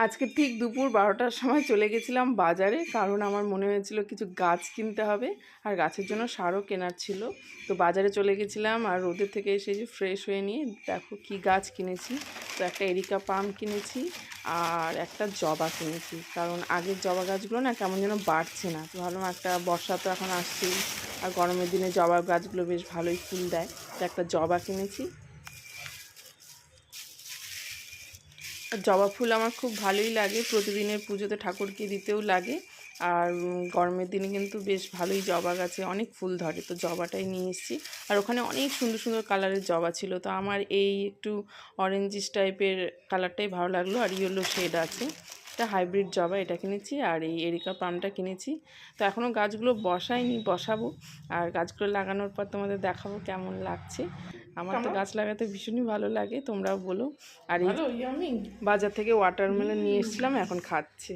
আজকে ঠিক দুপুর 12টার সময় চলে গেছিলাম বাজারে, কারণ আমার মনে হয়েছিল কিছু গাছ কিনতে হবে আর গাছের জন্য সারও কেনার ছিল। তো বাজারে চলে গেছিলাম আর রোদের থেকে এসে যে ফ্রেশ হয়ে নিয়ে দেখো কি গাছ কিনেছি। তো একটা এরিকা পাম কিনেছি আর একটা জবা কিনেছি, কারণ আগের জবা গাছগুলো না কেমন যেন বাড়ছে না। তো ভাবলাম একটা, বর্ষা তো এখন আসছেই আর গরমের দিনে জবা গাছগুলো বেশ ভালোই ফুল দেয়, তো একটা জবা কিনেছি। জবা ফুল আমার খুব ভালোই লাগে, প্রতিদিনের পুজোতে ঠাকুরকে দিতেও লাগে। আর গরমের দিনে কিন্তু বেশ ভালোই জবা গাছে অনেক ফুল ধরে, তো জবাটাই নিয়ে এসেছি। আর ওখানে অনেক সুন্দর সুন্দর কালারের জবা ছিল, তো আমার এই একটু অরেঞ্জিস টাইপের কালারটাই ভালো লাগলো, আর ইয়েলো শেড আছে। এটা হাইব্রিড জবা, এটা কিনেছি। আর এই এরিকা পামটা কিনেছি। তো এখনও গাছগুলো বসাইনি, বসাবো। আর গাছগুলো লাগানোর পর তোমাদের দেখাবো কেমন লাগছে। আমার তো গাছ লাগাতে ভীষণই ভালো লাগে, তোমরাও বলো। আর এই বাজার থেকে ওয়াটারমেলন নিয়ে এসেছিলাম, এখন খাচ্ছি।